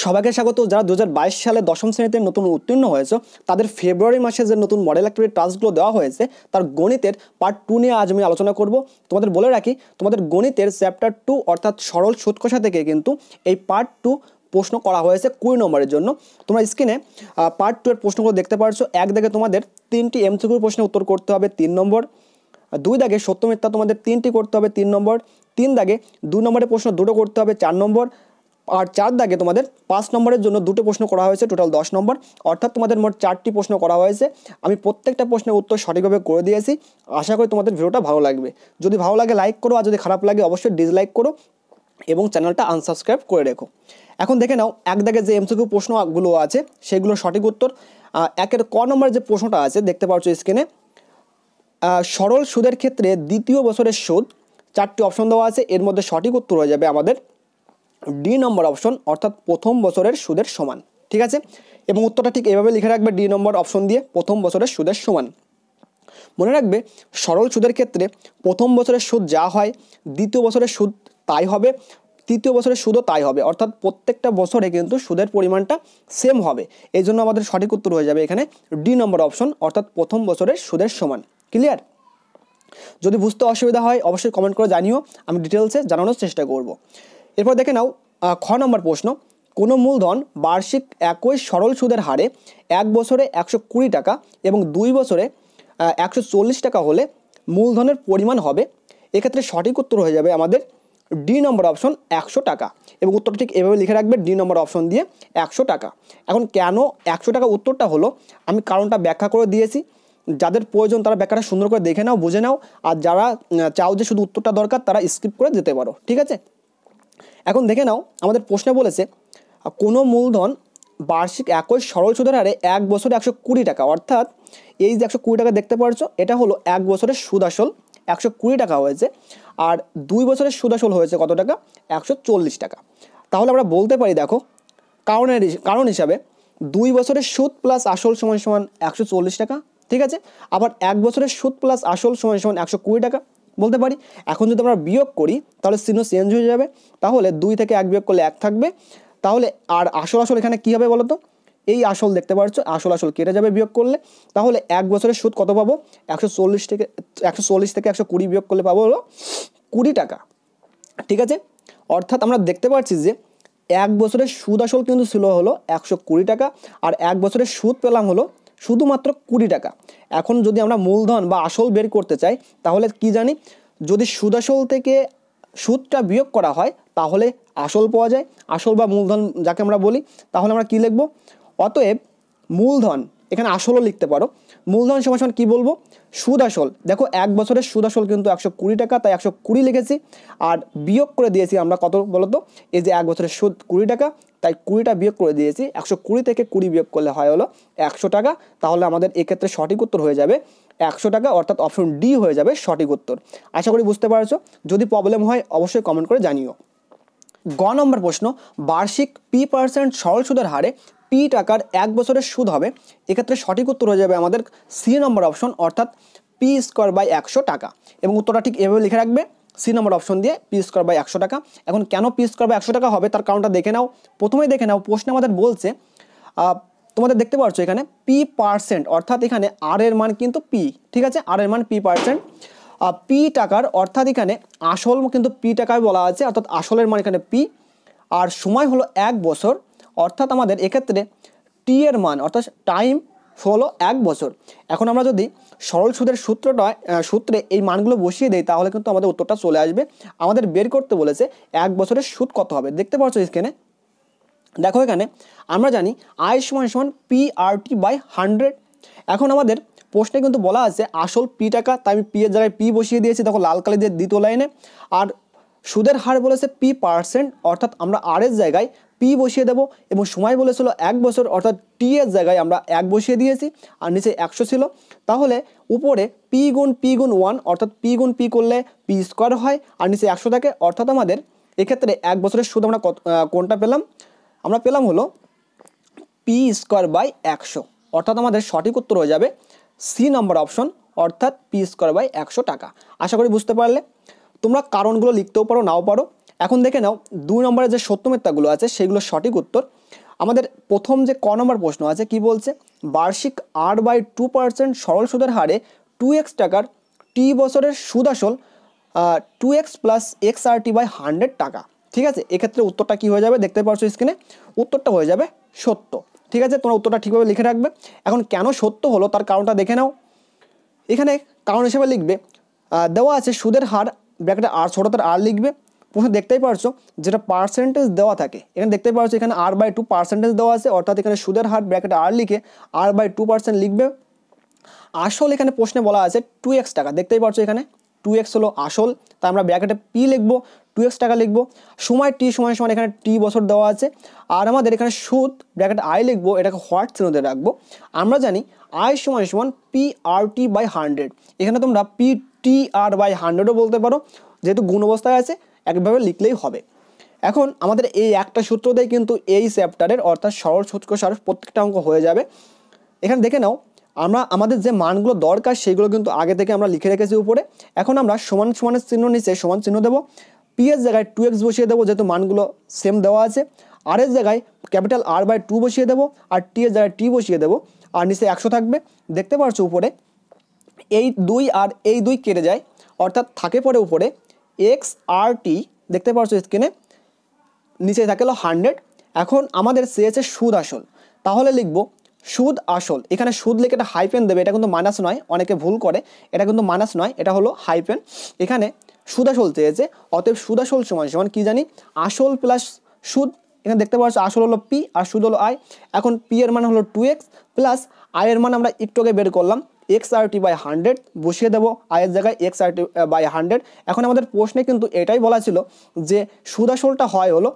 সবাইকে স্বাগত। যারা 2022 সালে দশম শ্রেণীতে নতুন উত্তীর্ণ হয়েছে তাদের ফেব্রুয়ারি মাসে যে নতুন মডেল অ্যাক্টিভিটি টাস্কগুলো দেওয়া হয়েছে তার গণিতের পার্ট 2 নিয়ে আজ আমি আলোচনা করব। তোমাদের বলে রাখি, তোমাদের গণিতের চ্যাপ্টার 2 অর্থাৎ সরল সুদ কষা থেকে কিন্তু এই পার্ট 2 প্রশ্ন করা হয়েছে 20 নম্বরের জন্য। তোমরা স্ক্রিনে পার্ট 2 এর প্রশ্নগুলো দেখতে পারছো। এক দাগে তোমাদের 3টি এমসিকিউ প্রশ্নের উত্তর করতে হবে 3 নম্বর, 2 দাগে সত্য মিথ্যা তোমাদের 3টি করতে হবে 3 নম্বর, 3 দাগে 2 নম্বরের প্রশ্ন 2টো করতে হবে 4 নম্বর, আর 4 দাগে তোমাদের 5 নম্বরের জন্য 2টো প্রশ্ন করা হয়েছে, টোটাল 10 নম্বর। অর্থাৎ তোমাদের মোট 4টি প্রশ্ন করা হয়েছে। আমি প্রত্যেকটা প্রশ্নের উত্তর সঠিকভাবে করে দিয়েছি। আশা করি তোমাদের ভিডিওটা ভালো লাগবে। যদি ভালো লাগে লাইক করো, আর যদি খারাপ লাগে অবশ্যই ডিসলাইক করো এবং চ্যানেলটা আনসাবস্ক্রাইব করে রেখো। এখন দেখে নাও এক দাগে যে এমসিকিউ প্রশ্নগুলো আছে সেগুলো সঠিক উত্তর। একের ক নম্বরের যে প্রশ্নটা আছে দেখতে পাচ্ছ স্ক্রিনে, সরল সুদের ক্ষেত্রে দ্বিতীয় বছরের সুদ 4টি অপশন দেওয়া আছে। এর মধ্যে সঠিক উত্তর হয়ে যাবে আমাদের ডি নম্বর অপশন, অর্থাৎ প্রথম বছরের সুদের সমান। ঠিক আছে, এবং উত্তরটা ঠিক এভাবে লিখে রাখবে, ডি নম্বর অপশন দিয়ে প্রথম বছরের সুদের সমান। মনে রাখবে, সরল সুদের ক্ষেত্রে প্রথম বছরের সুদ যা হয় দ্বিতীয় বছরের সুদ তাই হবে, তৃতীয় বছরের সুদও তাই হবে। অর্থাৎ প্রত্যেকটা বছরে কিন্তু সুদের পরিমাণটা সেম হবে। এই জন্য আমাদের সঠিক উত্তর হয়ে যাবে এখানে ডি নম্বর অপশন, অর্থাৎ প্রথম বছরের সুদের সমান। ক্লিয়ার? যদি বুঝতে অসুবিধা হয় অবশ্যই কমেন্ট করে জানিও, আমি ডিটেলসে জানানোর চেষ্টা করব। এরপর দেখে নাও খ নম্বর প্রশ্ন, কোনো মূলধন বার্ষিক একই সরল সুদের হারে 1 বছরে 120 টাকা এবং 2 বছরে 140 টাকা হলে মূলধনের পরিমাণ হবে। এক্ষেত্রে সঠিক উত্তর হয়ে যাবে আমাদের ডি নম্বর অপশন 100 টাকা, এবং উত্তরটা ঠিক এভাবে লিখে রাখবে, ডি নম্বর অপশন দিয়ে 100 টাকা। এখন কেন 100 টাকা উত্তরটা হলো আমি কারণটা ব্যাখ্যা করে দিয়েছি। যাদের প্রয়োজন তারা ব্যাখ্যাটা সুন্দর করে দেখে নাও, বুঝে নাও, আর যারা চাও যে শুধু উত্তরটা দরকার তারা স্কিপ করে যেতে পারো। ঠিক আছে, এখন দেখে নাও আমাদের প্রশ্নে বলেছে কোনো মূলধন বার্ষিক একই সরল সুদের হারে 1 বছরে 120 টাকা, অর্থাৎ এই যে 120 টাকা দেখতে পাচ্ছ এটা হলো 1 বছরের সুদ আসল 120 টাকা হয়েছে, আর 2 বছরের সুদ আসল হয়েছে কত টাকা, 140 টাকা। তাহলে আমরা বলতে পারি, দেখো কারণ হিসাবে 2 বছরের সুদ প্লাস আসল সমান সমান 140 টাকা। ঠিক আছে, আবার 1 বছরের সুদ প্লাস আসল সমান সমান 120 টাকা বলতে পারি। এখন যদি আমরা বিয়োগ করি তাহলে চিহ্ন চেঞ্জ হয়ে যাবে, তাহলে 2 থেকে 1 বিয়োগ করলে 1 থাকবে। তাহলে আর আসল এখানে কী হবে বলো তো, এই আসল দেখতে পাচ্ছ আসল কেটে যাবে বিয়োগ করলে। তাহলে 1 বছরের সুদ কত পাবো, 140 থেকে 120 বিয়োগ করলে পাবো হলো 20 টাকা। ঠিক আছে, অর্থাৎ আমরা দেখতে পাচ্ছি যে 1 বছরের সুদ আসল কিন্তু ছিল হলো 120 টাকা, আর 1 বছরের সুদ পেলাম হলো শুধুমাত্র 20 টাকা। এখন যদি আমরা মূলধন বা আসল বের করতে চাই তাহলে কি জানি, যদি সুদ আসল থেকে সুদটা বিয়োগ করা হয় তাহলে আসল পাওয়া যায়, আসল বা মূলধন যাকে আমরা বলি। তাহলে আমরা কি লিখব, অতএব মূলধন, এখানে আসলও লিখতে পারো, মূলধন সমান কী বলবো, সুদ আসল। দেখো 1 বছরের সুদ আসল কিন্তু 120 টাকা, তাই 120 লিখেছি, আর বিয়োগ করে দিয়েছি আমরা কত বলো তো, এই যে 1 বছরের সুদ 20 টাকা, তাই 20টা বিয়োগ করে দিয়েছি। 120 থেকে 20 বিয়োগ করলে হয় হলো 100 টাকা। তাহলে আমাদের এক্ষেত্রে সঠিক উত্তর হয়ে যাবে 100 টাকা, অর্থাৎ অপশন ডি হয়ে যাবে সঠিক উত্তর। আশা করি বুঝতে পারছো। যদি প্রবলেম হয় অবশ্যই কমেন্ট করে জানিও। গ নম্বর প্রশ্ন, বার্ষিক P% সরল সুদের হারে P টাকার 1 বছরের সুদ হবে। এক্ষেত্রে সঠিক উত্তর হয়ে যাবে আমাদের সি নম্বর অপশন, অর্থাৎ P²/100 টাকা, এবং উত্তরটা ঠিক এভাবে লিখে রাখবে, সি নম্বর অপশন দিয়ে P²/100 টাকা। এখন কেন P²/100 টাকা হবে তার কারণটা দেখে নাও। প্রথমেই দেখে নাও প্রশ্নে আমাদের বলছে, তোমাদের দেখতে পাচ্ছ এখানে P%, অর্থাৎ এখানে আর এর মান কিন্তু P। ঠিক আছে, আর এর মান P%, P টাকার, অর্থাৎ এখানে আসল কিন্তু P টাকায় বলা আছে, অর্থাৎ আসলের মান এখানে P, আর সময় হলো 1 বছর, অর্থাৎ আমাদের এক্ষেত্রে টি এর মান অর্থাৎ টাইম হলো 1 বছর। এখন আমরা যদি সরল সুদের সূত্রে এই মানগুলো বসিয়ে দেই তাহলে কিন্তু আমাদের উত্তরটা চলে আসবে। আমাদের বের করতে বলেছে 1 বছরের সুদ কত হবে, দেখতে পাচ্ছ এখানে। দেখো এখানে আমরা জানি আই সমান P/100। এখন আমাদের প্রশ্নে কিন্তু বলা আছে আসল P টাকা, তাই আমি P এর জায়গায় P বসিয়ে দিয়েছি, দেখো লাল কালি দিয়ে দ্বিতীয় লাইনে। আর সুদের হার বলেছে P%, অর্থাৎ আমরা আর এর জায়গায় P বসিয়ে দেবো, এবং সময় বলেছিল 1 বছর, অর্থাৎ টি এর জায়গায় আমরা 1 বসিয়ে দিয়েছি, আর নিচে 100 ছিল। তাহলে উপরে P গুণ 1, অর্থাৎ P গুণ P করলে P² হয়, আর নিচে 100 থাকে। অর্থাৎ আমাদের এক্ষেত্রে 1 বছরের সুদ আমরা কোনটা পেলাম, আমরা পেলাম হলো P²/100, অর্থাৎ আমাদের সঠিক উত্তর হয়ে যাবে সি নম্বর অপশন, অর্থাৎ P² 100 টাকা। আশা করি বুঝতে পারলে। তোমরা কারণগুলো লিখতেও পারো নাও পারো। এখন দেখে নাও 2 নম্বরে যে সত্য মিথ্যাগুলো আছে সেগুলো সঠিক উত্তর। আমাদের প্রথম যে ক নম্বর প্রশ্ন আছে কি বলছে, বার্ষিক R/2% সরল সুদের হারে 2x টাকার টি বছরের সুদ আসল 2x প্লাস XRT/100 টাকা। ঠিক আছে, এক্ষেত্রে উত্তরটা কি হয়ে যাবে দেখতে পাচ্ছ স্ক্রিনে, উত্তরটা হয়ে যাবে সত্য। ঠিক আছে, তোমরা উত্তরটা ঠিকভাবে লিখে রাখবে। এখন কেন সত্য হলো তার কারণটা দেখে নাও। এখানে কারণ হিসেবে লিখবে দেওয়া আছে সুদের হার ব্র্যাকেটে আর ছোটতার আর লিখবে। প্রশ্ন দেখতেই পারছো যেটা পার্সেন্টেজ দেওয়া থাকে, এখানে দেখতেই পারছো এখানে R/2% দেওয়া আছে, অর্থাৎ এখানে সুদের হার ব্র্যাকেটে আর লিখে R/2% লিখবে। আসল এখানে প্রশ্নে বলা আছে 2x টাকা, দেখতেই পারছো এখানে 2x হলো আসল, তাই আমরা ব্র্যাকেটে পি লিখবো, 2x টাকা লিখবো। সময় টি সমান সমান এখানে টি বছর দেওয়া আছে। আর আমাদের এখানে সুদ ব্র্যাকেটে আই লিখবো, এটাকে হোয়াট চিহ্ন দিয়ে রাখবো। আমরা জানি আই সমান সমান PRT/100, এখানে তোমরা PTR/100ও বলতে পারো, যেহেতু গুণ অবস্থায় আছে একভাবে লিখলেই হবে। এখন আমাদের এই একটা সূত্র দিয়ে কিন্তু এই চ্যাপ্টারের অর্থাৎ সরল সূত্র সার প্রত্যেকটা অঙ্ক হয়ে যাবে। এখানে দেখে নাও আমরা আমাদের যে মানগুলো দরকার সেগুলো কিন্তু আগে থেকে আমরা লিখে রেখেছি উপরে। এখন আমরা সমান সমানের চিহ্ন নিচে সমান চিহ্ন দেবো, পি এর জায়গায় 2x বসিয়ে দেবো যেহেতু মানগুলো সেম দেওয়া আছে, আর এর জায়গায় ক্যাপিটাল R/2 বসিয়ে দেবো, আর টি এর জায়গায় টি বসিয়ে দেবো, আর নিচে 100 থাকবে। দেখতে পাচ্ছ উপরে এই 2 আর এই 2 কেটে যায়, অর্থাৎ থাকে পরে উপরে XRT, দেখতে পাচ্ছ স্ক্রিনে, নিচে থাকে হলো 100। এখন আমাদের চেয়েছে সুদ আসল, তাহলে লিখবো সুদ আসল। এখানে সুদ লিখে এটা হাইফেন দেবে, এটা কিন্তু মাইনাস নয়, অনেকে ভুল করে, এটা কিন্তু মাইনাস নয়, এটা হলো হাইফেন। এখানে সুদ আসল চেয়েছে, অতএব সুদ আসল সমান সমান কি জানি আসল প্লাস সুদ। এখানে দেখতে পাচ্ছ আসল হলো পি আর সুদ হলো আই। এখন পি এর মান হলো 2x প্লাস আই এর মান আমরা একটু আগে বের করলাম XRT/100 বসিয়ে দেবো আয়ের জায়গায় XRT/100। এখন আমাদের প্রশ্নে কিন্তু এটাই বলা ছিল যে সুদ আসলটা হয় হলো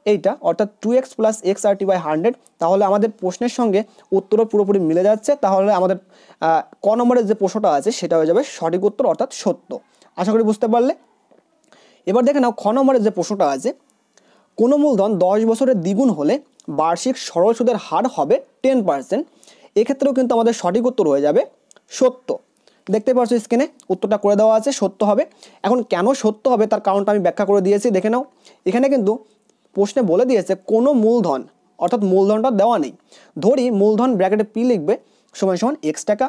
এইটা, অর্থাৎ 2x প্লাস XRT/100। তাহলে আমাদের প্রশ্নের সঙ্গে উত্তরও পুরোপুরি মিলে যাচ্ছে। তাহলে আমাদের ক নম্বরের যে প্রশ্নটা আছে সেটা হয়ে যাবে সঠিক উত্তর, অর্থাৎ সত্য। আশা করি বুঝতে পারলে। এবার দেখে নাও খ নম্বরের যে প্রশ্নটা আছে, কোনো মূলধন 10 বছরের দ্বিগুণ হলে বার্ষিক সরল সুদের হার হবে 10%। এক্ষেত্রেও কিন্তু আমাদের সঠিক উত্তর হয়ে যাবে সত্য। দেখতে পাচ্ছ স্ক্রিনে উত্তরটা করে দেওয়া আছে, সত্য হবে। এখন কেন সত্য হবে তার কারণটা আমি ব্যাখ্যা করে দিয়েছি, দেখে নাও। এখানে কিন্তু প্রশ্নে বলে দিয়েছে কোনো মূলধন, অর্থাৎ মূলধনটা দেওয়া নেই। ধরি মূলধন ব্র্যাকেটে পি লিখবে সমান সমান x টাকা।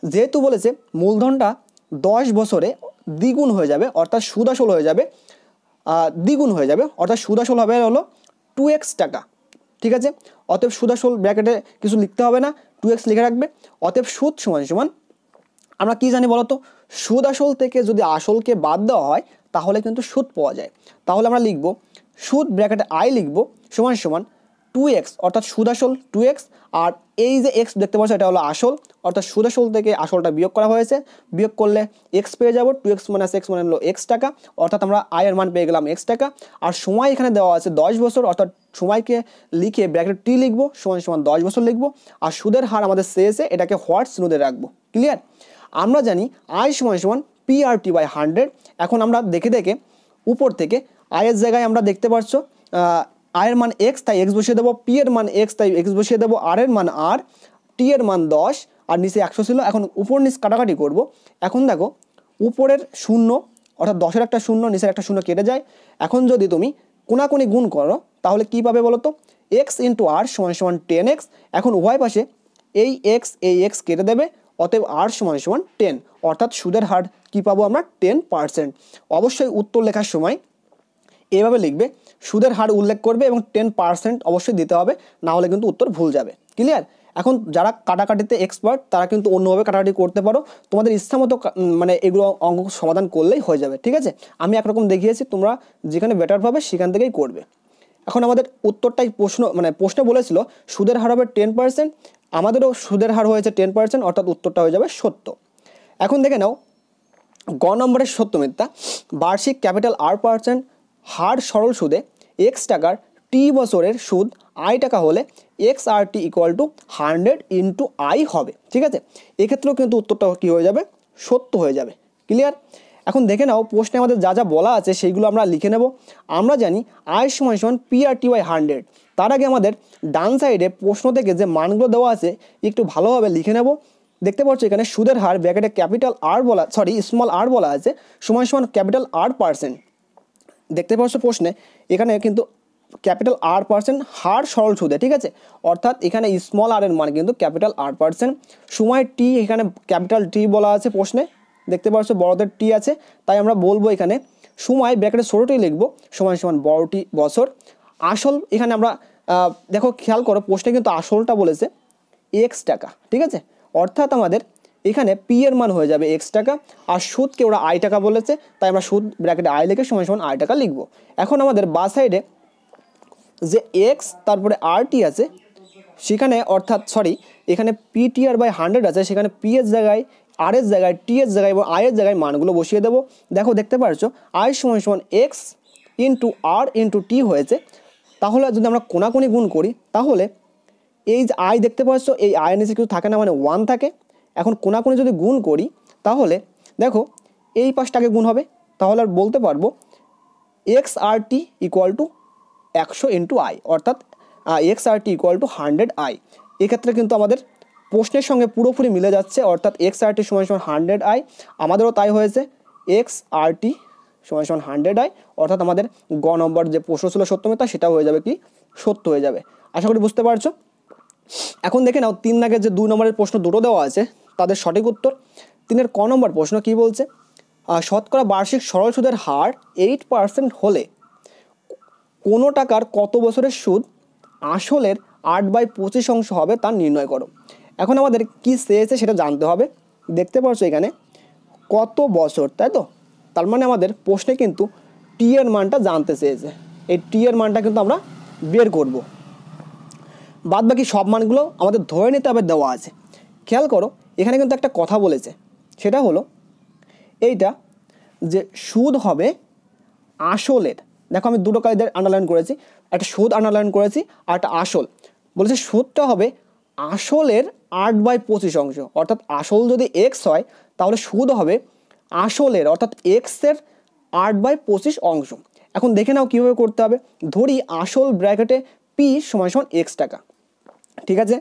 যেহেতু বলেছে মূলধনটা 10 বছরে দ্বিগুণ হয়ে যাবে, অর্থাৎ সুদ আসল হয়ে যাবে দ্বিগুণ হয়ে যাবে, অর্থাৎ সুদ আসল হবে হলো 2x টাকা। ঠিক আছে, অতএব সুদ আসল ব্র্যাকেটে কিছু লিখতে হবে না, 2x লিখে রাখবে। অতএব সুদ সমান সমান আমরা কি জানি বলতো, সুদ আসল থেকে যদি আসলকে বাদ দেওয়া হয় তাহলে কিন্তু সুদ পাওয়া যায়। তাহলে আমরা লিখব সুদ ব্র্যাকেটে আই লিখব সমান সমান 2x, অর্থাৎ সুদ আসল 2x, আর এই যে x দেখতে পাচ্ছ এটা হলো আসল, অর্থাৎ সুদ আসল থেকে আসলটা বিয়োগ করা হয়েছে, বিয়োগ করলে x পেয়ে যাব, 2x - x মানে হলো x টাকা, অর্থাৎ আমরা আই এর মান পেয়ে গেলাম x টাকা। আর সময় এখানে দেওয়া আছে 10 বছর, অর্থাৎ সময়কে লিখে ব্র্যাকেট টি লিখবো সমান সমান 10 বছর লিখবো। আর সুদের হার আমাদের শেষে এটাকে হোয়াট চিহ্ন দিয়ে রাখবো। ক্লিয়ার? আমরা জানি আই সমান সমান PRT/100। এখন আমরা দেখে দেখে উপর থেকে আয়ের জায়গায় আমরা দেখতে পাচ্ছ আয়ের মান x তাই x বসিয়ে দেবো, পি এর মান x তাই x বসিয়ে দেবো, আর এর মান আর, টি এর মান 10 আর নিচে 100 ছিল। এখন উপর নিচ কাটাকাটি করব। এখন দেখো উপরের শূন্য অর্থাৎ 10-এর একটা শূন্য, নিচের একটা শূন্য কেটে যায়। এখন যদি তুমি কোনাকুনি গুণ করো তাহলে কি পাবে বলো তো, x × r সমান সমান 10x। এখন উভয় পাশে এই x কেটে দেবে, অতএব r সমান সমান 10, অর্থাৎ সুদের হার কি পাবো আমরা 10%। অবশ্যই উত্তর লেখার সময় এভাবে লিখবে, সুদের হার উল্লেখ করবে এবং 10% অবশ্যই দিতে হবে, না হলে কিন্তু উত্তর ভুল যাবে। ক্লিয়ার? এখন যারা কাটাকাটিতে এক্সপার্ট তারা কিন্তু অন্যভাবে কাটাকাটি করতে পারো, তোমাদের ইচ্ছা মতো মানে এগুলো অঙ্ক সমাধান করলেই হয়ে যাবে। ঠিক আছে, আমি একরকম দেখিয়েছি, তোমরা যেখানে বেটার পাবে সেখান থেকেই করবে। এখন আমাদের উত্তরটাই প্রশ্নে বলেছিল সুদের হার হবে 10%, আমাদেরও সুদের হার হয়েছে 10%, অর্থাৎ উত্তরটা হয়ে যাবে সত্য। এখন দেখে নাও গ নম্বরের সত্য মিথ্যা। বার্ষিক ক্যাপিটাল R% হার সরল সুদে x টাকার টি বছরের সুদ আই টাকা হলে XRT = 100 × I হবে। ঠিক আছে, এক্ষেত্রেও কিন্তু উত্তরটা কী হয়ে যাবে, সত্য হয়ে যাবে। ক্লিয়ার? এখন দেখে নাও প্রশ্নে আমাদের যা যা বলা আছে সেইগুলো আমরা লিখে নেব। আমরা জানি I সমান সমান PRT/100। তার আগে আমাদের ডান সাইডে প্রশ্ন থেকে যে মানগুলো দেওয়া আছে একটু ভালোভাবে লিখে নেব। দেখতে পাচ্ছ এখানে সুদের হার ব্র্যাকেটে ক্যাপিটাল আর বলা, স্মল আর বলা আছে, সমান সমান ক্যাপিটাল R%। দেখতে পাচ্ছ প্রশ্নে এখানে কিন্তু ক্যাপিটাল R% হার সরল সুদে, ঠিক আছে, অর্থাৎ এখানে স্মল আর এর মান কিন্তু ক্যাপিটাল R%, সময় টি এখানে ক্যাপিটাল টি বলা আছে প্রশ্নে, দেখতে পাচ্ছ বড়দের টি আছে, তাই আমরা বলবো এখানে সময় ব্র্যাকেটে ছোটোটি লিখবো সময় সমান বড়টি বছর। আসল এখানে আমরা দেখো খেয়াল করো প্রশ্নে কিন্তু আসলটা বলেছে x টাকা, ঠিক আছে, অর্থাৎ আমাদের এখানে পি এর মান হয়ে যাবে x টাকা, আর সুদকে ওরা আই টাকা বলেছে, তাই আমরা সুদ ব্র্যাকেটে আই লিখে সময় সমান আই টাকা লিখবো। এখন আমাদের বা সাইডে যে এক্স তারপরে আর টি আছে সেখানে, অর্থাৎ সরি এখানে PTR/100 আছে, সেখানে পি এর জায়গায় আর এর জায়গায় টি এর জায়গায় এবং আই এর জায়গায় মানগুলো বসিয়ে দেবো। দেখো দেখতে পাচ্ছ আই সমান সমান এক্স ইন্টু আর ইন্টু টি হয়েছে। তাহলে যদি আমরা কোনাকুনি গুণ করি তাহলে এই যে আই দেখতে পাচ্ছ এই আয়ের নিচে কিছু থাকে না, মানে 1 থাকে। এখন কোনাকুনি যদি গুণ করি তাহলে দেখো এই পাশটাকে গুণ হবে, তাহলে আর বলতে পারবো x r t equal to 100 into i, অর্থাৎ x r t equal to 100 i. এক্ষেত্রে কিন্তু আমাদের প্রশ্নের সঙ্গে পুরোপুরি মিলে যাচ্ছে, অর্থাৎ এক্স আর টি সমান সমান 100 আই, আমাদেরও তাই হয়েছে এক্স আর টি সমান সমান 100 আই, অর্থাৎ আমাদের গ নম্বর যে প্রশ্ন ছিল সত্য মিথ্যা সেটা হয়ে যাবে কি সত্য হয়ে যাবে। আশা করি বুঝতে পারছো। এখন দেখে নাও 3 দাগের যে 2 নম্বরের প্রশ্ন দুটো দেওয়া আছে তাদের সঠিক উত্তর। 3-এর ক নম্বর প্রশ্ন কি বলছে, শতকরা বার্ষিক সরল সুদের হার 8% হলে কোনো টাকার কত বছরের সুদ আসলের 8/25 হবে তা নির্ণয় করো। এখন আমাদের কি চেয়েছে সেটা জানতে হবে। দেখতে পাচ্ছ এখানে কত বছর, তাই তো, তার মানে আমাদের প্রশ্নে কিন্তু টি এর মানটা জানতে চেয়েছে, এই টি এর মানটা কিন্তু আমরা বের করব। বাদ বাকি সব মানগুলো আমাদের ধরে নিতে হবে দেওয়া আছে। খেয়াল করো এখানে কিন্তু একটা কথা বলেছে, সেটা হলো এইটা যে সুদ হবে আসলের, দেখো আমি দুটো কায়দার আন্ডারলাইন করেছি, একটা সুদ আন্ডারলাইন করেছি আর একটা আসল। বলেছে সুদটা হবে আসলের 8/25, অর্থাৎ আসল যদি এক্স হয় তাহলে সুদ হবে আসলের অর্থাৎ এক্সের 8/25। এখন দেখে নাও কীভাবে করতে হবে। ধরি আসল ব্র্যাকেটে পি সমান সমান এক্স টাকা, ঠিক আছে,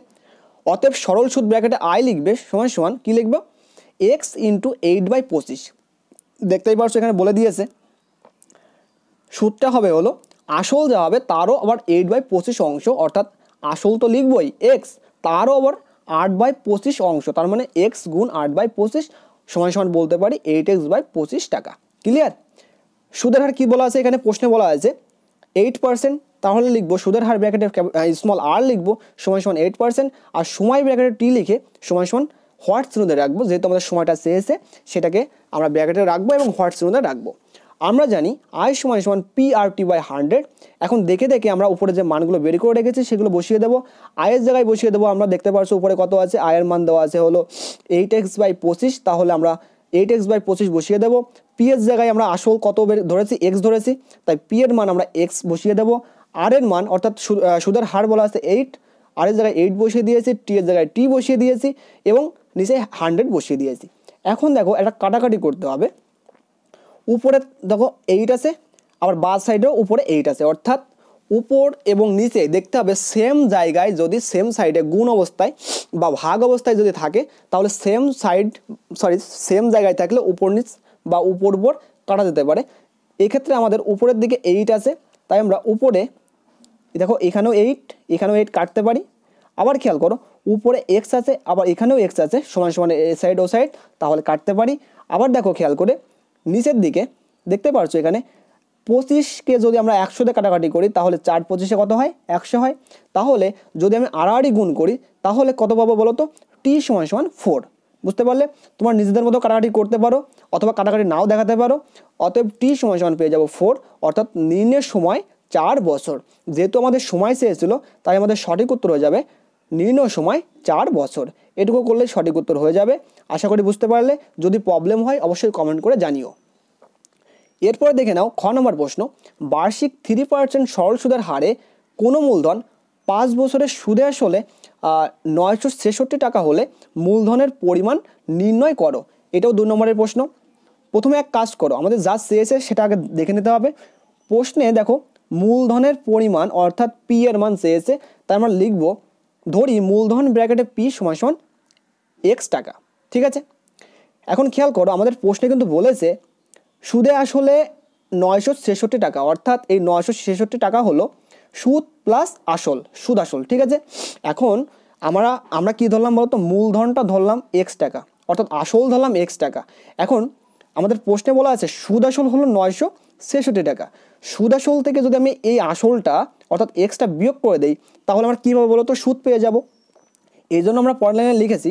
অতএব সরল সুদ ব্র্যাকেটে আই লিখবে সমান সমান কী লিখবে এক্স ইন্টু 8/25। দেখতেই পারছো এখানে বলে দিয়েছে সুদটা হবে হলো আসল যা হবে তারও আবার 8/25, অর্থাৎ আসল তো লিখবই এক্স, তারও আবার 8/25, তার মানে এক্স গুণ 8/25 সমান সমান বলতে পারি 8x/25 টাকা। ক্লিয়ার। সুদের হার কী বলা আছে এখানে প্রশ্নে বলা আছে 8%, তাহলে লিখবো সুদের হার ব্র্যাকেটে স্মল আর লিখবো সমান সমান 8%, আর সময় ব্র্যাকেটে টি লিখে সমান সমান হোয়াট চিহ্নতে রাখবো, যেহেতু আমাদের সময়টা চেয়েছে সেটাকে আমরা ব্র্যাকেটে রাখবো এবং হোয়াট চিহ্নতে রাখবো। আমরা জানি আই সমান সমান PRT/100। এখন দেখে দেখে আমরা উপরে যে মানগুলো বের করে রেখেছি সেগুলো বসিয়ে দেবো, আয়ের জায়গায় বসিয়ে দেবো। আমরা দেখতে পাচ্ছি উপরে কত আছে, আয়ের মান দেওয়া আছে হলো 8x/25, তাহলে আমরা 8x/25 বসিয়ে দেবো। পি এর জায়গায় আমরা আসল কত ধরেছি এক্স ধরেছি, তাই পি এর মান আমরা এক্স বসিয়ে দেবো। আর এর মান অর্থাৎ সুদের হার বলা আছে 8, আর এর জায়গায় 8 বসিয়ে দিয়েছি, টি এর জায়গায় টি বসিয়ে দিয়েছি এবং নিচে 100 বসিয়ে দিয়েছি। এখন দেখো একটা কাটাকাটি করতে হবে। উপরে দেখো 8 আছে, আবার বাঁ সাইডেও উপরে 8 আছে, অর্থাৎ উপর এবং নিচে দেখতে হবে সেম জায়গায় যদি সেম সাইডে গুণ অবস্থায় বা ভাগ অবস্থায় যদি থাকে তাহলে সেম জায়গায় থাকলে উপর নিচ বা উপর উপর কাটা যেতে পারে। এক্ষেত্রে আমাদের উপরের দিকে 8 আছে, তাই আমরা উপরে দেখো এখানেও 8 এখানেও 8 কাটতে পারি। আবার খেয়াল করো উপরে এক্স আছে, আবার এখানেও এক্স আছে, সমান সমান এ সাইড ও সাইড, তাহলে কাটতে পারি। আবার দেখো খেয়াল করে নিচের দিকে দেখতে পারছো এখানে 25কে যদি আমরা 100 দিয়ে কাটাকাটি করি তাহলে 4×25 কত হয় 100 হয়। তাহলে যদি আমি আড়াআড়ি গুণ করি তাহলে কত পাবো বলো তো, টি সমান সমান 4। বুঝতে পারলে, তোমার নিজেদের মতো কাটাকাটি করতে পারো অথবা কাটাকাটি নাও দেখাতে পারো। অতএব টি সমান সমান পেয়ে যাবো 4, অর্থাৎ নির্ণয়ের সময় 4 বছর। যেহেতু আমাদের সময় চেয়েছিল তাই আমাদের সঠিক উত্তর হয়ে যাবে নির্ণয় সময় 4 বছর। এটুকু করলে সঠিক উত্তর হয়ে যাবে। আশা করি বুঝতে পারলে। যদি প্রবলেম হয় অবশ্যই কমেন্ট করে জানিও। এরপরে দেখে নাও খ নম্বর প্রশ্ন, বার্ষিক 3% সরল সুদের হারে কোনো মূলধন 5 বছরের সুদে আসলে 966 টাকা হলে মূলধনের পরিমাণ নির্ণয় করো। এটাও 2 নম্বরের প্রশ্ন। প্রথমে এক কাজ করো, আমাদের যা চেয়েছে সেটা আগে দেখে নিতে হবে। প্রশ্নে দেখো মূলধনের পরিমাণ অর্থাৎ পি এর মান চেয়েছে, তাই আমরা লিখব ধরি মূলধন ব্র্যাকেটে পি সমান সমান এক্স টাকা, ঠিক আছে। এখন খেয়াল করো আমাদের প্রশ্নে কিন্তু বলেছে সুদে আসলে 966 টাকা, অর্থাৎ এই 966 টাকা হলো সুদ প্লাস আসল, সুদ আসল। ঠিক আছে, এখন আমরা কি ধরলাম বলতো, মূলধনটা ধরলাম এক্স টাকা, অর্থাৎ আসল ধরলাম এক্স টাকা। এখন আমাদের প্রশ্নে বলা আছে সুদ আসল হলো 966 টাকা। সুদ আসল থেকে যদি আমি এই আসলটা অর্থাৎ এক্সটা বিয়োগ করে দিই, তাহলে আমরা কীভাবে বলো তো সুদ পেয়ে যাব। এই জন্য আমরা পরের লাইনে লিখেছি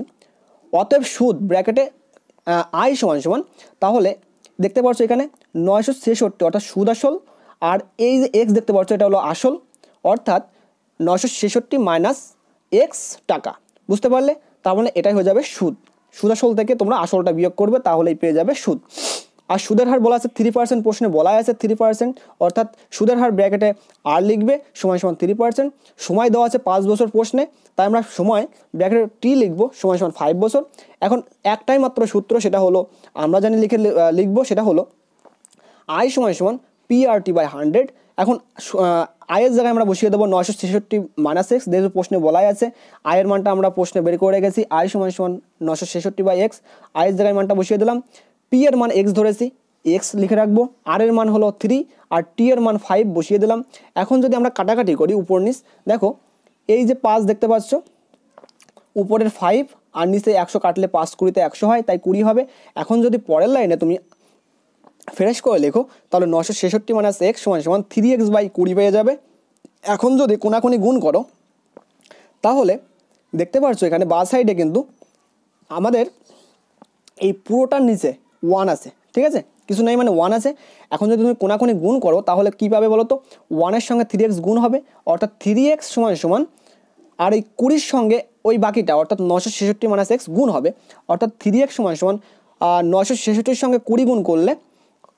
অতএব সুদ ব্র্যাকেটে আই সমান সমান, তাহলে দেখতে পাচ্ছ এখানে 966 অর্থাৎ সুদ আসল, আর এই যে এক্স দেখতে পাচ্ছ এটা হলো আসল, অর্থাৎ 966 মাইনাস এক্স টাকা। বুঝতে পারলে? তার মানে এটাই হয়ে যাবে সুদ। সুদ আসল থেকে তোমরা আসলটা বিয়োগ করবে, তাহলেই পেয়ে যাবে সুদ। আর সুদের হার বলা আছে 3%, প্রশ্নে বলা আছে 3%, অর্থাৎ সুদের হার ব্র্যাকেটে আর লিখবে সমান সমান 3%। সময় দেওয়া আছে 5 বছর প্রশ্নে, তাই আমরা সময় ব্র্যাকেটে টি লিখবো সমান সমান 5 বছর। এখন একটাই মাত্র সূত্র, সেটা হলো আমরা জানি লিখবো, সেটা হলো আই সমান সমান PRT/100। এখন আয়ের জায়গায় আমরা বসিয়ে দেবো 966 মাইনাস এক্স, যেহেতু প্রশ্নে বলাই আছে আয়ের মানটা আমরা প্রশ্নে বের করে রেখেছি, আই সমান সমান 966/x। আয়ের জায়গায় মানটা বসিয়ে দিলাম, পি এর মান এক্স ধরেছি, এক্স লিখে রাখবো, আর এর মান হলো 3 আর টি এর মান 5 বসিয়ে দিলাম। এখন যদি আমরা কাটাকাটি করি উপর নিচ, দেখো এই যে 5 দেখতে পাচ্ছ, উপরের 5 আর নিচে 100 কাটলে 5 20-তে 100 হয়, তাই 20 হবে। এখন যদি পরের লাইনে তুমি ফ্রেশ করে লেখো, তাহলে 966 মাইনাস এক্স সমান সমান 3x/20 পেয়ে যাবে। এখন যদি কোনাকুনি গুণ করো, তাহলে দেখতে পাচ্ছ এখানে বাঁ সাইডে কিন্তু আমাদের এই পুরোটার নিচে 1 আছে। ঠিক আছে, কিছু নেই মানে 1 আছে। এখন যদি তুমি কোনাকুনি গুণ করো, তাহলে কী পাবে বলো তো, 1-এর সঙ্গে 3x গুণ হবে, অর্থাৎ 3x সমান সমান, আর এই 20-র সঙ্গে ওই বাকিটা অর্থাৎ 966 মাইনাস এক্স গুণ হবে, অর্থাৎ 3x সমান সমান 966-র সঙ্গে 20 গুণ করলে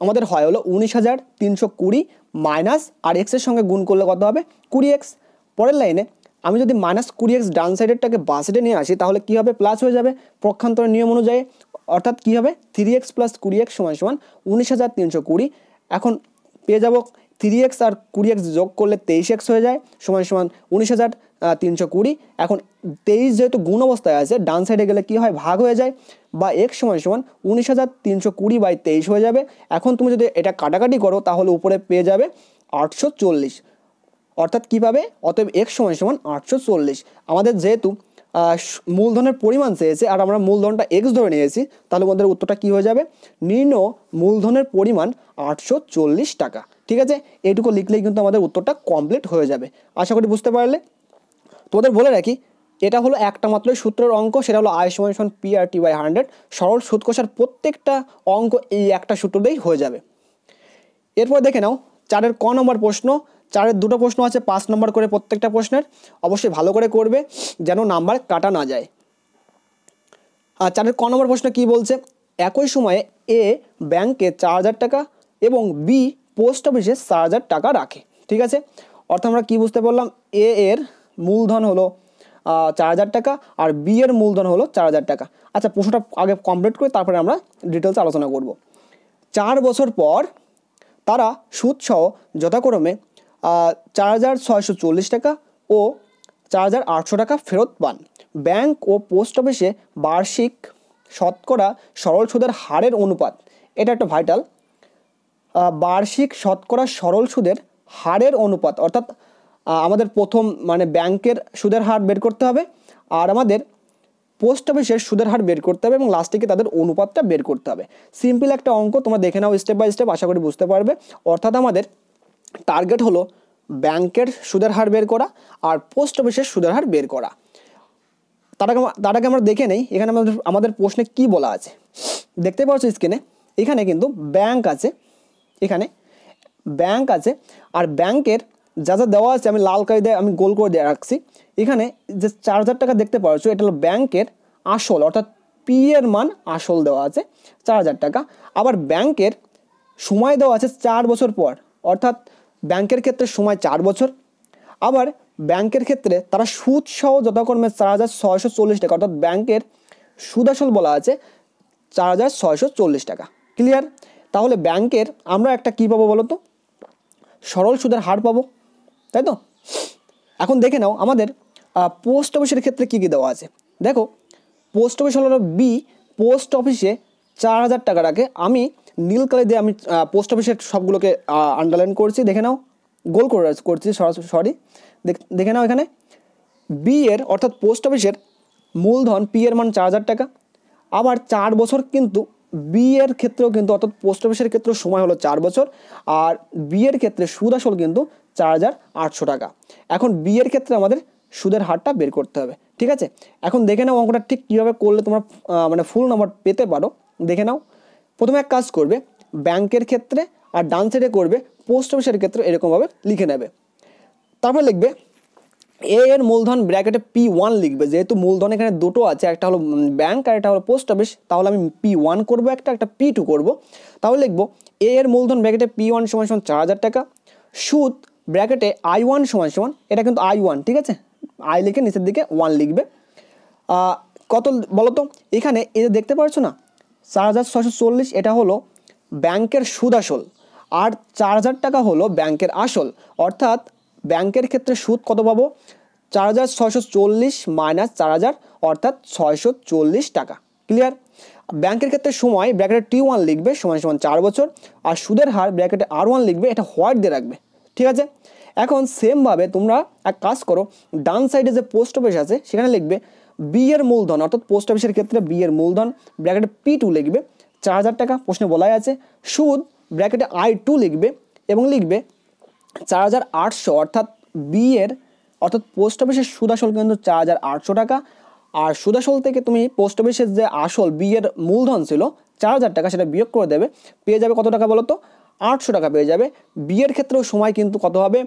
আমাদের হয় হলো 19,320 মাইনাস, আর এক্সের সঙ্গে গুণ করলে কত হবে 20x। পরের লাইনে আমি যদি -20x ডান সাইডেরটাকে বাঁ সাইডে নিয়ে আসি, তাহলে কী হবে, প্লাস হয়ে যাবে পক্ষান্তরের নিয়ম অনুযায়ী, অর্থাৎ কী হবে 3x + 20x সমান সমান 19,320। এখন পেয়ে যাব 3x আর 20x যোগ করলে 23x হয়ে যায়, সমান সমান 19,320। এখন 23 যেহেতু গুণ অবস্থায় আছে, ডান সাইডে গেলে কী হয়, ভাগ হয়ে যায়, বা x সমান সমান 19,320/23 হয়ে যাবে। এখন তুমি যদি এটা কাটাকাটি করো, তাহলে উপরে পেয়ে যাবে 840, অর্থাৎ কী পাবে, অতএব x সমান সমান 840। আমাদের যেহেতু মূলধনের পরিমাণ চেয়েছে আর আমরা মূলধনটা x ধরে নিয়েছি, তাহলে আমাদের উত্তরটা কী হয়ে যাবে, নির্ণয় মূলধনের পরিমাণ 840 টাকা। ঠিক আছে, এইটুকু লিখলেই কিন্তু আমাদের উত্তরটা কমপ্লিট হয়ে যাবে। আশা করি বুঝতে পারলে। তোমাদের বলে রাখি, এটা হলো একটা মাত্রই সূত্রের অঙ্ক, সেটা হলো আই সমান সমান PRT/100। সরল সুদ কষার প্রত্যেকটা অঙ্ক এই একটা সূত্র দিয়েই হয়ে যাবে। এরপর দেখে নাও 4-এর ক নম্বর প্রশ্ন। 4-এর দুটো প্রশ্ন আছে, 5 নম্বর করে প্রত্যেকটা প্রশ্নের, অবশ্যই ভালো করে করবে যেন নাম্বার কাটা না যায়। আর 4-এর ক নম্বর প্রশ্ন কি বলছে, একই সময়ে এ ব্যাংকে 4,000 টাকা এবং বি পোস্ট অফিসে 4,000 টাকা রাখে। ঠিক আছে, অর্থাৎ আমরা কি বুঝতে পারলাম, এ এর মূলধন হলো 4,000 টাকা আর বি এর মূলধন হলো 4,000 টাকা। আচ্ছা, প্রশ্নটা আগে কমপ্লিট করে তারপরে আমরা ডিটেলস আলোচনা করব। 4 বছর পর তারা সুদসহ যথাক্রমে 4,640 টাকা ও 4,800 টাকা ফেরত পান। ব্যাংক ও পোস্ট অফিসে বার্ষিক শতকরা সরল সুদের হারের অনুপাত, এটা একটা ভাইটাল, বার্ষিক শতকরা সরল সুদের হারের অনুপাত, অর্থাৎ আমাদের প্রথম মানে ব্যাংকের সুদের হার বের করতে হবে, আর আমাদের পোস্ট অফিসের সুদের হার বের করতে হবে, এবং লাস্টে তাদের অনুপাতটা বের করতে হবে। সিম্পল একটা অঙ্ক, তোমরা দেখে নাও স্টেপ বাই স্টেপ, আশা করি বুঝতে পারবে। অর্থাৎ আমাদের টার্গেট হলো ব্যাংকের সুদের হার বের করা আর পোস্ট অফিসের সুদের হার বের করা। তার আগে আমরা দেখে নেই এখানে আমাদের প্রশ্নে কি বলা আছে। দেখতে পাচ্ছ স্ক্রিনে, এখানে কিন্তু ব্যাংক আছে, এখানে ব্যাংক আছে, আর ব্যাংকের যা যা দেওয়া আছে আমি লাল কালি দিয়ে আমি গোল করে দিয়ে রাখছি। এখানে যে 4,000 টাকা দেখতে পাচ্ছ, এটা হলো ব্যাংকের আসল, অর্থাৎ পি এর মান আসল দেওয়া আছে 4,000 টাকা। আবার ব্যাংকের সময় দেওয়া আছে 4 বছর পর, অর্থাৎ ব্যাংকের ক্ষেত্রে সময় 4 বছর। আবার ব্যাংকের ক্ষেত্রে তারা সুদ সহ যথাক্রমে 4,640 টাকা, অর্থাৎ ব্যাংকের সুদ আসল বলা আছে 4,640 টাকা। ক্লিয়ার? তাহলে ব্যাংকের আমরা একটা কী পাবো বলো তো, সরল সুদের হার পাবো, তাই তো। এখন দেখে নাও আমাদের পোস্ট অফিসের ক্ষেত্রে কী কী দেওয়া আছে। দেখো, পোস্ট অফিস হলো বি, পোস্ট অফিসে 4,000 টাকা রাখে, আমি নীল কালি দিয়ে আমি পোস্ট অফিসের সবগুলোকে আন্ডারলাইন করছি, দেখে নাও, গোল করছি সরি, দেখে নাও এখানে বি এর অর্থাৎ পোস্ট অফিসের মূলধন পি এর মান 4,000 টাকা। আবার 4 বছর কিন্তু বি এর ক্ষেত্রেও কিন্তু অর্থাৎ পোস্ট অফিসের ক্ষেত্রেও সময় হলো 4 বছর, আর বি এর ক্ষেত্রে সুদ আসল কিন্তু 4,800 টাকা। এখন বি এর ক্ষেত্রে আমাদের সুদের হারটা বের করতে হবে, ঠিক আছে। এখন দেখে নাও অঙ্কটা ঠিক কীভাবে করলে তোমরা মানে ফুল নাম্বার পেতে পারো, দেখে নাও। প্রথমে এক কাজ করবে, ব্যাংকের ক্ষেত্রে আর ডান সাইডে করবে পোস্ট অফিসের ক্ষেত্রে, এরকমভাবে লিখে নেবে। তারপর লিখবে এ এর মূলধন ব্র্যাকেটে P1 লিখবে, যেহেতু মূলধন এখানে দুটো আছে, একটা হলো ব্যাংক আর একটা হলো পোস্ট অফিস, তাহলে আমি P1 করবো, একটা P2 করব। তাহলে লিখবো এ এর মূলধন ব্র্যাকেটে P1 = 4,000 টাকা, সুদ ব্র্যাকেটে I1 = এটা কিন্তু I1, ঠিক আছে, আই লিখে নিচের দিকে 1 লিখবে। কত বলো তো, এখানে এই যে দেখতে পাচ্ছ না 4,640, এটা হলো ব্যাংকের সুদ আসল, আর 4,000 টাকা হলো ব্যাংকের আসল, অর্থাৎ ব্যাংকের ক্ষেত্রে সুদ কত পাবো, 4,640 মাইনাস 4,000 অর্থাৎ 640 টাকা। ক্লিয়ার? ব্যাংকের ক্ষেত্রে সময় ব্র্যাকেটে T1 লিখবে = 4 বছর, আর সুদের হার ব্র্যাকেটে R1 লিখবে, এটা হোয়াইট দিয়ে রাখবে, ঠিক আছে। এখন সেমভাবে তোমরা এক কাজ করো, ডান সাইডে যে পোস্ট অফিস আছে সেখানে লিখবে বি এর মূলধন, অর্থাৎ পোস্ট অফিসের ক্ষেত্রে বি এর মূলধন ব্র্যাকেটে P2 লিখবে 4,000 টাকা, প্রশ্নে বলাই আছে। সুদ ব্র্যাকেটে I2 লিখবে এবং লিখবে 4,800, অর্থাৎ বি এর অর্থাৎ পোস্ট অফিসের সুদ আসল কিন্তু 4,800 টাকা, আর সুদ আসল থেকে তুমি পোস্ট অফিসের যে আসল বি এর মূলধন ছিল 4,000 টাকা, সেটা বিয়োগ করে দেবে, পেয়ে যাবে কত টাকা বলো তো, 800 টাকা পেয়ে যাবে। বি এর ক্ষেত্রেও সময় কিন্তু কত হবে,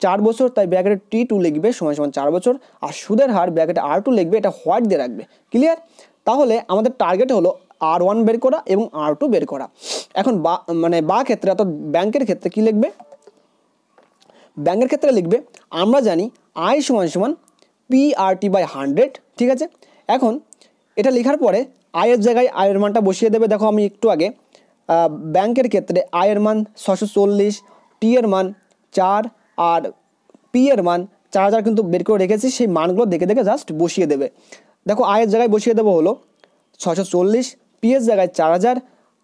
4 বছর, তাই ব্র্যাকেটে T2 লিখবে = 4 বছর, আর সুদের হার ব্র্যাকেটে R2 লিখবে, এটা হোয়াইট দিয়ে রাখবে। ক্লিয়ার? তাহলে আমাদের টার্গেট হলো R1 বের করা এবং R2 বের করা। এখন বা ক্ষেত্রে অর্থাৎ ব্যাংকের ক্ষেত্রে কি লিখবে, ব্যাংকের ক্ষেত্রে লিখবে আমরা জানি I = PRT/100, ঠিক আছে। এখন এটা লেখার পরে আয়ের জায়গায় আয়ের মানটা বসিয়ে দেবে। দেখো আমি একটু আগে ব্যাংকের ক্ষেত্রে আয়ের মান 640, টি এর মান 4 আর পি এর মান 4,000 কিন্তু বের করে রেখেছি, সেই মানগুলো দেখে দেখে জাস্ট বসিয়ে দেবে। দেখো আয়ের জায়গায় বসিয়ে দেবো হলো 640, পি এর জায়গায় 4,000,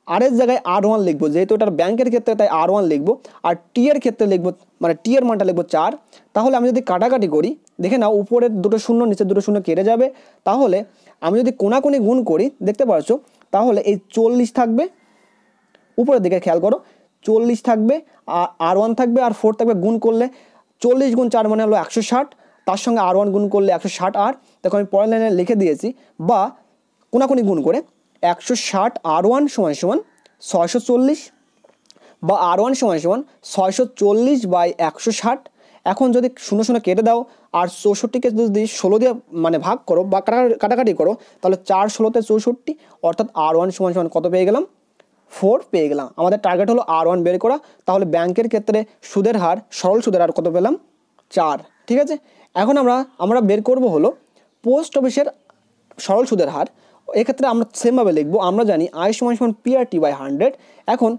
আর এর জায়গায় R1 লিখবো, যেহেতু এটার ব্যাংকের ক্ষেত্রে তাই R1 লিখবো, আর টি এর ক্ষেত্রে লিখবো মানে টি এর মানটা লিখবো 4। তাহলে আমি যদি কাটাকাটি করি, দেখে নাও উপরের দুটো শূন্য নিচের দুটো শূন্য কেটে যাবে। তাহলে আমি যদি কোনাকুনি গুণ করি, দেখতে পাচ্ছ, তাহলে এই 40 থাকবে, উপরের দিকে খেয়াল করো, 40 থাকবে, আর R1 থাকবে, আর 4 থাকবে, গুণ করলে 40 × 4 মানে হলো 160, তার সঙ্গে R1 গুণ করলে 160 আর। দেখো আমি পরের লাইনে লিখে দিয়েছি, বা কোনাকুনি গুণ করে 160 R1 = 640, বা R1 = 640/160। এখন যদি 0 কেটে দাও আর 64কে যদি 16 দিয়ে মানে ভাগ করো বা কাটাকাটি করো, তাহলে 4 16 তে 64, অর্থাৎ R1 = কত পেয়ে গেলাম, 4 পেয়ে গেলাম। আমাদের টার্গেট হলো R1 বের করা। তাহলে ব্যাংকের ক্ষেত্রে সুদের হার, সরল সুদের হার কত পেলাম, 4, ঠিক আছে। এখন আমরা বের করব হলো পোস্ট অফিসের সরল সুদের হার। এক্ষেত্রে আমরা সেমভাবে লিখবো, আমরা জানি I = PRT/100। এখন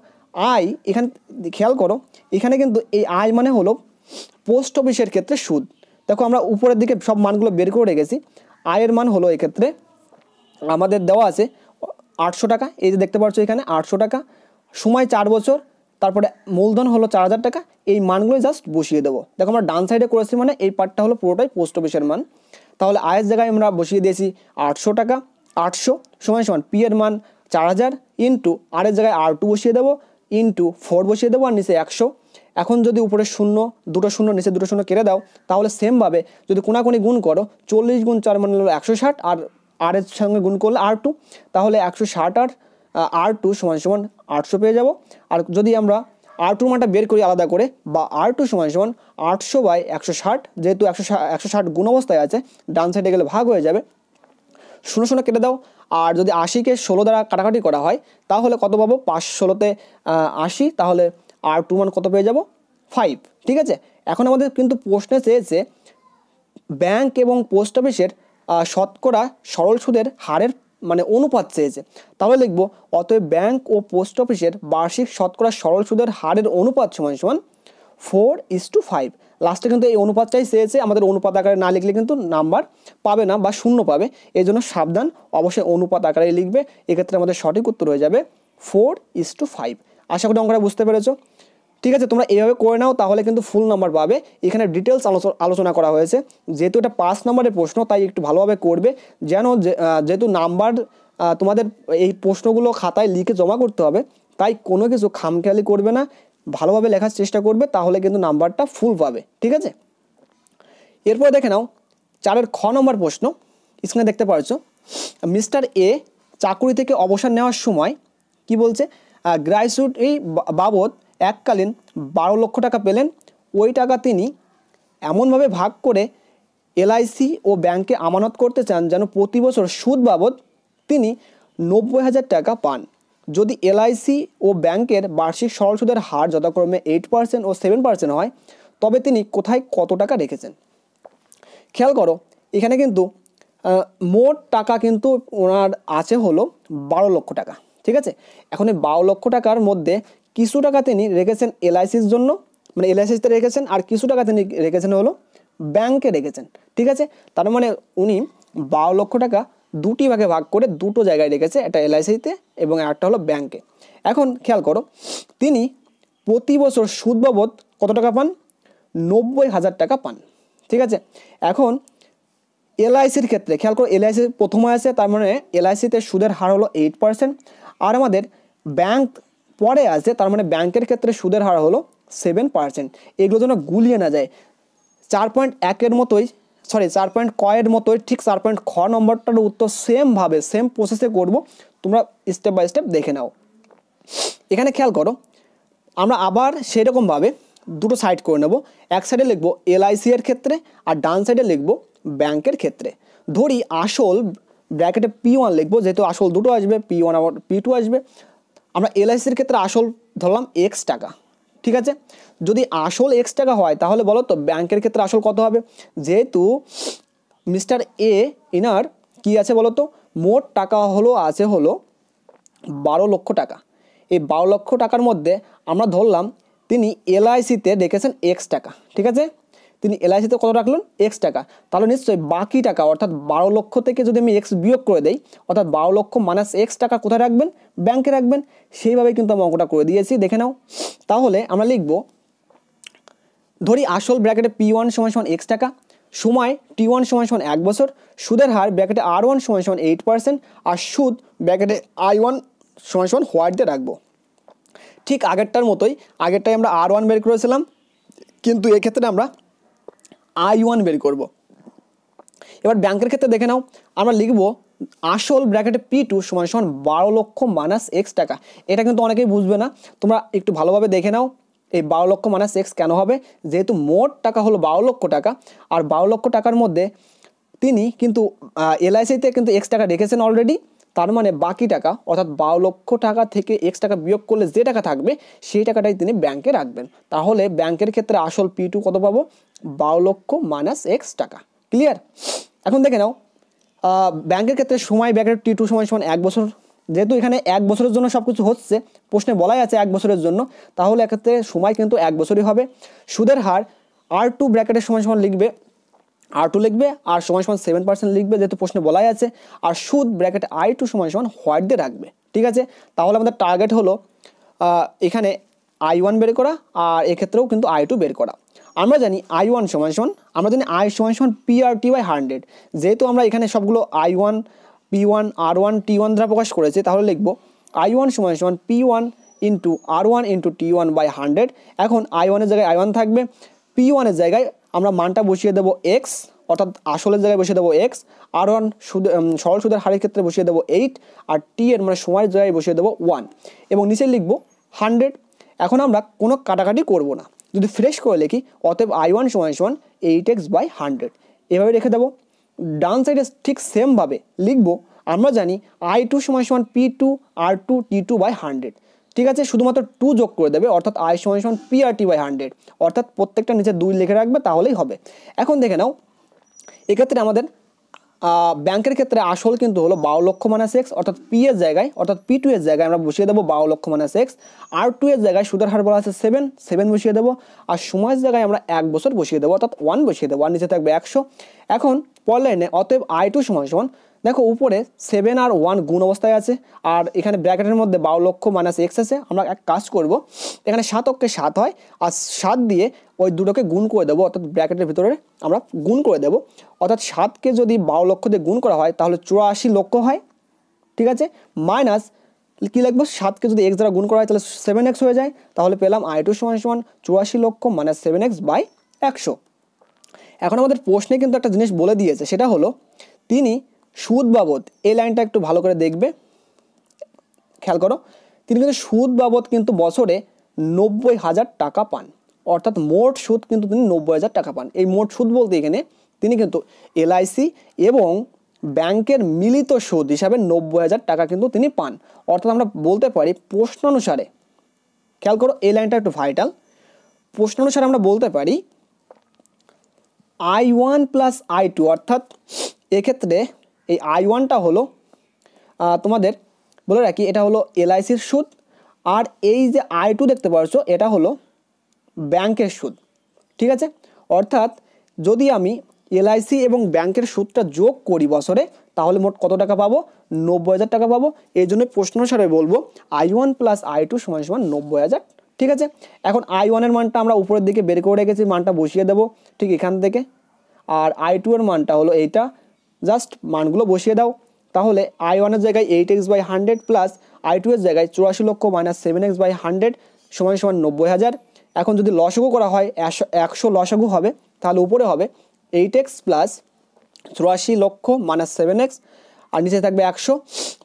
আই এখানে খেয়াল করো, এখানে কিন্তু এই আই মানে হলো পোস্ট অফিসের ক্ষেত্রে সুদ। দেখো আমরা উপরের দিকে সব মানগুলো বের করে রেখেছি। আয়ের মান হলো এক্ষেত্রে আমাদের দেওয়া আছে 800 টাকা, এই যে দেখতে পাচ্ছ এখানে 800 টাকা, সময় 4 বছর, তারপরে মূলধন হলো 4,000 টাকা। এই মানগুলো জাস্ট বসিয়ে দেবো। দেখো আমরা ডান সাইডে করেছি, মানে এই পার্টটা হলো পুরোটাই পোস্ট অফিসের মান। তাহলে আয়ের জায়গায় আমরা বসিয়ে দিয়েছি 800 টাকা, 800 = পি এর মান 4,000 ইন্টু আর এর জায়গায় R2 বসিয়ে দেবো, ইন্টু 4 বসিয়ে দেবো, আর নিচে 100। এখন যদি উপরে শূন্য, দুটো শূন্য, নিচে দুটো শূন্য কেটে দাও, তাহলে সেমভাবে যদি কোনাকুনি গুণ করো, 40 × 4 মানে হলো 160, আর এর সঙ্গে গুণ করলে R2, তাহলে 160 আর R2 = 800 পেয়ে যাব। আর যদি আমরা R2 মানটা বের করি আলাদা করে, বা R2 = 800/160, যেহেতু 160 গুণ অবস্থায় আছে, ডান সাইডে গেলে ভাগ হয়ে যাবে, 0 কেটে দাও। আর যদি 80কে 16 দ্বারা কাটাকাটি করা হয়, তাহলে কত পাবো, 5 16 80, তাহলে R2 মান কত পেয়ে যাব, 5, ঠিক আছে। এখন আমাদের কিন্তু প্রশ্নে চেয়েছে ব্যাংক এবং পোস্ট অফিসের শতকরা সরল সুদের হারের মানে অনুপাত চেয়েছে। তাহলে লিখবো অতএব ব্যাংক ও পোস্ট অফিসের বার্ষিক শতকরা সরল সুদের হারের অনুপাত = 4:5। লাস্টে কিন্তু এই অনুপাতটাই চেয়েছে, আমাদের অনুপাত আকারে না লিখলে কিন্তু নাম্বার পাবে না বা শূন্য পাবে, এই জন্য সাবধান, অবশ্যই অনুপাত আকারে লিখবে। এক্ষেত্রে আমাদের সঠিক উত্তর হয়ে যাবে 4:5। আশা করি অঙ্কটা বুঝতে পেরেছো। ঠিক আছে, তোমরা এইভাবে করে নাও, তাহলে কিন্তু ফুল নাম্বার পাবে। এখানে ডিটেলস আলোচনা করা হয়েছে, যেহেতু এটা 5 নম্বরের প্রশ্ন তাই একটু ভালোভাবে করবে, যেন যেহেতু নাম্বার তোমাদের এই প্রশ্নগুলো খাতায় লিখে জমা করতে হবে, তাই কোনো কিছু খামখেয়ালি করবে না, ভালোভাবে লেখার চেষ্টা করবে, তাহলে কিন্তু নাম্বারটা ফুল পাবে। ঠিক আছে, এরপরে দেখে নাও 4-এর খ নম্বর প্রশ্ন। স্ক্রিনে দেখতে পাচ্ছ, মিস্টার এ চাকুরি থেকে অবসর নেওয়ার সময় কি বলছে, গ্র্যাচুইটি বাবদ এককালীন 12 লক্ষ টাকা পেলেন। ওই টাকা তিনি এমনভাবে ভাগ করে এলআইসি ও ব্যাংকে আমানত করতে চান যেন প্রতি বছর সুদ বাবদ তিনি 90,000 টাকা পান। যদি এলআইসি ও ব্যাংকের বার্ষিক সরল সুদের হার যথাক্রমে 8% ও 7% হয়, তবে তিনি কোথায় কত টাকা রেখেছেন? খেয়াল করো, এখানে কিন্তু মোট টাকা কিন্তু ওনার আছে হলো 12 লক্ষ টাকা। ঠিক আছে, এখন এই 12 লক্ষ টাকার মধ্যে কিছু টাকা তিনি রেখেছেন এলআইসির জন্য, মানে এলআইসিতে রেখেছেন, আর কিছু টাকা তিনি রেখেছেন হলো ব্যাংকে রেখেছেন। ঠিক আছে, তার মানে উনি 12 লক্ষ টাকা দুটি ভাগে ভাগ করে দুটো জায়গায় রেখেছে, একটা এলআইসিতে এবং একটা হলো ব্যাংকে। এখন খেয়াল করো, তিনি প্রতি বছর সুদ বাবদ কত টাকা পান? 90,000 টাকা পান। ঠিক আছে, এখন এলআইসির ক্ষেত্রে খেয়াল করো, এলআইসি প্রথমে আছে, তার মানে এলআইসিতে সুদের হার হলো 8%, আর আমাদের ব্যাংক পরে আছে, তার মানে ব্যাংকের ক্ষেত্রে সুদের হার হলো 7%। এগুলো যেন গুলিয়ে না যায়, 4.1-এর মতোই, সরি 4.ক-এর মতোই ঠিক 4.খ নম্বরটার উত্তর সেমভাবে সেম প্রসেসে করব, তোমরা স্টেপ বাই স্টেপ দেখে নাও। এখানে খেয়াল করো, আমরা আবার সেরকমভাবে দুটো সাইড করে নেব, এক সাইডে লিখবো এলআইসি এর ক্ষেত্রে আর ডান সাইডে লিখবো ব্যাংকের ক্ষেত্রে। ধরি আসল ব্র্যাকেটে P1 লিখবো, যেহেতু আসল দুটো আসবে, P1 আবার P2 আসবে। আমরা এলআইসির ক্ষেত্রে আসল ধরলাম X টাকা। ঠিক আছে, যদি আসল X টাকা হয় তাহলে বলো তো ব্যাংকের ক্ষেত্রে আসল কত হবে? যেহেতু মিস্টার এ ইনার কি আছে বলো তো, মোট টাকা আছে হলো 12 লক্ষ টাকা। এই 12 লক্ষ টাকার মধ্যে আমরা ধরলাম তিনি এলআইসিতে রেখেছেন X টাকা। ঠিক আছে, তিনি এলআইসিতে কত রাখলেন? X টাকা। তাহলে নিশ্চয়ই বাকি টাকা অর্থাৎ 12 লক্ষ থেকে যদি আমি X বিয়োগ করে দেই, অর্থাৎ 12 লক্ষ মাইনাস X টাকা কোথায় রাখবেন? ব্যাংকে রাখবেন। সেইভাবেই কিন্তু আমি অঙ্কটা করে দিয়েছি, দেখে নাও। তাহলে আমরা লিখব, ধরি আসল ব্র্যাকেটে P1 = X টাকা, সময় T1 = 1 বছর, সুদের হার ব্র্যাকেটে R1 = 8%, আর সুদ ব্র্যাকেটে I1 = হোয়াইট দিয়ে রাখবো। ঠিক আগেরটার মতোই, আগেরটাই আমরা R1 বের করেছিলাম, কিন্তু এক্ষেত্রে আমরা I1 বের করব। এবার ব্যাংকের ক্ষেত্রে দেখে নাও, আমরা লিখব আসল ব্র্যাকেটে P2 = 12 লক্ষ মাইনাস X টাকা। এটা কিন্তু অনেকেই বুঝবে না, তোমরা একটু ভালোভাবে দেখে নাও। এই 12 লক্ষ মাইনাস X কেন হবে? যেহেতু মোট টাকা হলো 12 লক্ষ টাকা, আর 12 লক্ষ টাকার মধ্যে তিনি কিন্তু এলআইসিতে কিন্তু X টাকা রেখেছেন অলরেডি, তার মানে বাকি টাকা অর্থাৎ 12 লক্ষ টাকা থেকে X টাকা বিয়োগ করলে যে টাকা থাকবে সেই টাকাটাই তিনি ব্যাংকে রাখবেন। তাহলে ব্যাংকের ক্ষেত্রে আসল P2 কত পাবো? 12 লক্ষ মাইনাস X টাকা। ক্লিয়ার? এখন দেখে নাও, ব্যাংকের ক্ষেত্রে সময় ব্র্যাকেট T2 = 1 বছর, যেহেতু এখানে 1 বছরের জন্য সব কিছু হচ্ছে, প্রশ্নে বলাই আছে 1 বছরের জন্য, তাহলে এক্ষেত্রে সময় কিন্তু 1 বছরই হবে। সুদের হার R2 ব্র্যাকেটের = লিখবে, R2 লিখবে, আর = 7% লিখবে, যেহেতু প্রশ্নে বলাই আছে, আর সুদ ব্র্যাকেট I2 = হোয়াইট দিয়ে রাখবে। ঠিক আছে, তাহলে আমাদের টার্গেট হলো এখানে I1 বের করা, আর এক্ষেত্রেও কিন্তু I2 বের করা। আমরা জানি I1 আমরা জানি I PRT/100, যেহেতু আমরা এখানে সবগুলো I1 P1 R1 T1 দ্বারা প্রকাশ করেছি, তাহলে লিখব I1 = P1 × R1 × T1/100। এখন I1 এর জায়গায় I1 থাকবে, P1 এর জায়গায় আমরা মানটা বসিয়ে দেবো X, অর্থাৎ আসলের জায়গায় বসিয়ে দেবো X, R1 সরল সুদের হারের ক্ষেত্রে বসিয়ে দেবো 8, আর T এর মানে সময়ের জায়গায় বসিয়ে দেবো 1, এবং নিচে লিখবো 100। এখন আমরা কোনো কাটাকাটি করব না, যদি ফ্রেশ করে লিখি, অতএব I1 = 8x/100, এভাবে রেখে দেবো। ডান সাইডে ঠিক সেমভাবে লিখবো, আমরা জানি I2 = P2 R2 T2/100। ঠিক আছে, শুধুমাত্র 2 যোগ করে দেবে, অর্থাৎ I = PRT/100, অর্থাৎ প্রত্যেকটা নিচে 2 লিখে রাখবে, তাহলেই হবে। এখন দেখে নাও, এক্ষেত্রে আমাদের ব্যাংকের ক্ষেত্রে আসল কিন্তু হলো 12 লক্ষ মাইনাস এক্স, অর্থাৎ পি এর জায়গায় অর্থাৎ P2 এর জায়গায় আমরা বসিয়ে দেবো 12 লক্ষ মাইনাস এক্স। R2 এর জায়গায় সুদের হার বলা আছে 7 বসিয়ে দেবো। আর সময়ের জায়গায় আমরা 1 বছর বসিয়ে দেবো, অর্থাৎ 1 বসিয়ে দেবো, আর নিচে থাকবে 100। এখন পরের লাইনে অতএব I2 সমান সমান, দেখো উপরে 7 আর 1 গুণ অবস্থায় আছে, আর এখানে ব্র্যাকেটের মধ্যে 12 লক্ষ মাইনাস এক্স আছে। আমরা এক কাজ করব, এখানে 7 অক্ষে 7 হয়, আর 7 দিয়ে ওই দুটোকে গুণ করে দেবো, অর্থাৎ ব্র্যাকেটের ভিতরে আমরা গুণ করে দেবো। অর্থাৎ 7কে যদি 12 লক্ষ দিয়ে গুণ করা হয় তাহলে 84 লক্ষ হয়, ঠিক আছে। মাইনাস কী লিখবো, 7কে যদি এক্স দ্বারা গুণ করা হয় তাহলে 7x হয়ে যায়, তাহলে পেলাম I2 সমান সমান 84 লক্ষ মাইনাস 7x বাই 100। এখন আমাদের প্রশ্নে কিন্তু একটা জিনিস বলে দিয়েছে, সেটা হলো তিনি সুদ বাবদ, এই লাইনটা একটু ভালো করে দেখবে, খেয়াল করো, তিনি কিন্তু সুদ বাবদ কিন্তু বছরে 90,000 টাকা পান, অর্থাৎ মোট সুদ কিন্তু তিনি 90,000 টাকা পান। এই মোট সুদ বলতে এখানে তিনি কিন্তু LIC এবং ব্যাংকের মিলিত সুদ হিসাবে 90,000 টাকা কিন্তু তিনি পান। অর্থাৎ আমরা বলতে পারি প্রশ্ন অনুসারে, খেয়াল করো এই লাইনটা একটু ভাইটাল, প্রশ্ন অনুসারে আমরা বলতে পারি I1 প্লাস I2, অর্থাৎ এক্ষেত্রে এই I1টা হলো তোমাদের বলে রাখি, এটা হলো LICর সুদ, আর এই যে I2 দেখতে পাচ্ছ এটা হলো ব্যাংকের সুদ, ঠিক আছে। অর্থাৎ যদি আমি LIC এবং ব্যাংকের সুদটা যোগ করি বছরে, তাহলে মোট কত টাকা পাবো, 90,000 টাকা পাবো। এই জন্য প্রশ্ন অনুসারে বলবো I1 প্লাস I2 সমান সমান 90,000, ঠিক আছে। এখন I1 এর মানটা আমরা উপরের দিকে বের করে রেখেছি, মানটা বসিয়ে দেবো ঠিক এখান থেকে, আর I2 এর মানটা হলো এইটা, জাস্ট মানগুলো বসিয়ে দাও। তাহলে I1 এর জায়গায় 8x বাই 100 প্লাস I2 এর জায়গায় 84 লক্ষ মাইনাস 7x বাই 100 সমান সমান 90,000। এখন যদি লসাগু করা হয় 100 লসাগু হবে, তাহলে উপরে হবে 8x প্লাস 84 লক্ষ মাইনাস 7x, আর নিচে থাকবে 100।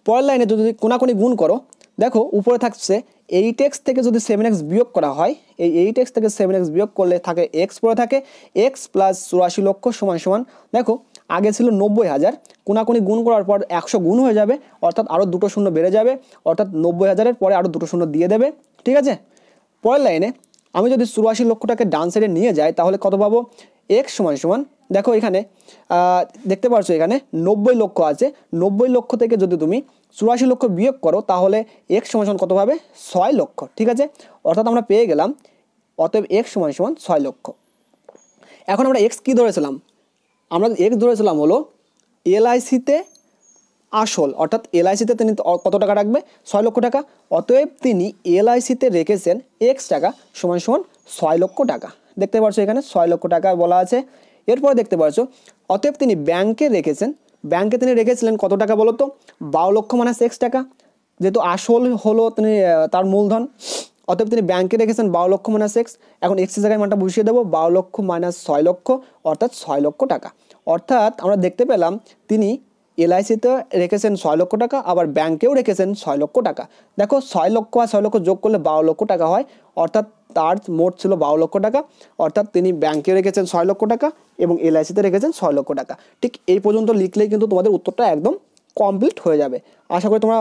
পরের লাইনে যদি কোনাকুনি গুণ করো, দেখো উপরে থাকছে 8x থেকে যদি 7x বিয়োগ করা হয়, এই 8x থেকে 7x বিয়োগ করলে থাকে x, পরে থাকে x প্লাস 84 লক্ষ সমান সমান, দেখো আগে ছিল 90,000, কোনাকুনি গুণ করার পর 100 গুণ হয়ে যাবে, অর্থাৎ আরও দুটো শূন্য বেড়ে যাবে, অর্থাৎ 90,000-এর পরে আরও দুটো শূন্য দিয়ে দেবে, ঠিক আছে। পরের লাইনে আমি যদি 84 লক্ষটাকে ডান সাইডে নিয়ে যাই তাহলে কত পাবো, x সমান সমান, দেখো এখানে দেখতে পাচ্ছ এখানে 90 লক্ষ আছে, 90 লক্ষ থেকে যদি তুমি 84 লক্ষ বিয়োগ করো তাহলে x সমান সমান কত পাবে, 6 লক্ষ, ঠিক আছে। অর্থাৎ আমরা পেয়ে গেলাম অতএব x সমান সমান 6 লক্ষ। এখন আমরা x কী ধরেছিলাম, আমরা x ধরেছিলাম হলো LIC-তে আসল, অর্থাৎ LIC-তে তিনি কত টাকা রাখবে, 6 লক্ষ টাকা। অতএব তিনি LIC-তে রেখেছেন x টাকা সমান সমান 6 লক্ষ টাকা, দেখতে পাচ্ছ এখানে 6 লক্ষ টাকা বলা আছে। এরপরে দেখতে পাচ্ছ অতএব তিনি ব্যাংকে রেখেছেন, ব্যাংকে তিনি রেখেছিলেন কত টাকা বলো তো, 12 লক্ষ মাইনাস x টাকা, যেহেতু আসল হলো তিনি তার মূলধন, অতএব তিনি ব্যাংকে রেখেছেন 12 লক্ষ মাইনাস x। এখন x এর জায়গায় মানটা বসিয়ে দেবো, 12 লক্ষ মাইনাস 6 লক্ষ, অর্থাৎ 6 লক্ষ টাকা। অর্থাৎ আমরা দেখতে পেলাম তিনি LIC-তে রেখেছেন 6 লক্ষ টাকা, আবার ব্যাংকেও রেখেছেন 6 লক্ষ টাকা। দেখো 6 লক্ষ আর 6 লক্ষ যোগ করলে 12 লক্ষ টাকা হয়, অর্থাৎ তার মোট ছিল 12 লক্ষ টাকা, অর্থাৎ তিনি ব্যাংকে রেখেছেন 6 লক্ষ টাকা এবং LIC-তে রেখেছেন 6 লক্ষ টাকা। ঠিক এই পর্যন্ত লিখলেই কিন্তু তোমাদের উত্তরটা একদম কমপ্লিট হয়ে যাবে। আশা করি তোমরা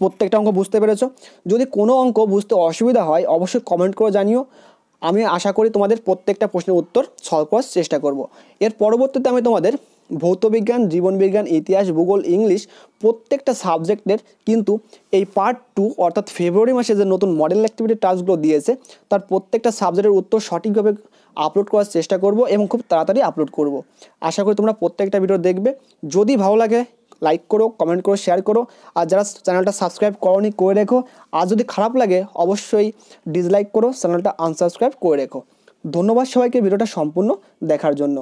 প্রত্যেকটা অঙ্ক বুঝতে পেরেছো। যদি কোনো অঙ্ক বুঝতে অসুবিধা হয় অবশ্যই কমেন্ট করে জানিও, আমি আশা করি তোমাদের প্রত্যেকটা প্রশ্নের উত্তর সলভ করার চেষ্টা করব। এর পরবর্তীতে আমি তোমাদের ভৌতবিজ্ঞান, জীবনবিজ্ঞান, ইতিহাস, ভূগোল, ইংলিশ প্রত্যেকটা সাবজেক্টের কিন্তু এই পার্ট 2 অর্থাৎ ফেব্রুয়ারি মাসে যে নতুন মডেল অ্যাক্টিভিটি টাস্কগুলো দিয়েছে তার প্রত্যেকটা সাবজেক্টের উত্তর সঠিকভাবে আপলোড করার চেষ্টা করব এবং খুব তাড়াতাড়ি আপলোড করব। আশা করি তোমরা প্রত্যেকটা ভিডিও দেখবে। যদি ভালো লাগে লাইক করো, কমেন্ট করো, শেয়ার করো, আর যারা চ্যানেলটা সাবস্ক্রাইব করোনি করে রেখো। আর যদি খারাপ লাগে অবশ্যই ডিসলাইক করো, চ্যানেলটা আনসাবস্ক্রাইব করে রেখো। ধন্যবাদ সবাইকে ভিডিওটা সম্পূর্ণ দেখার জন্য।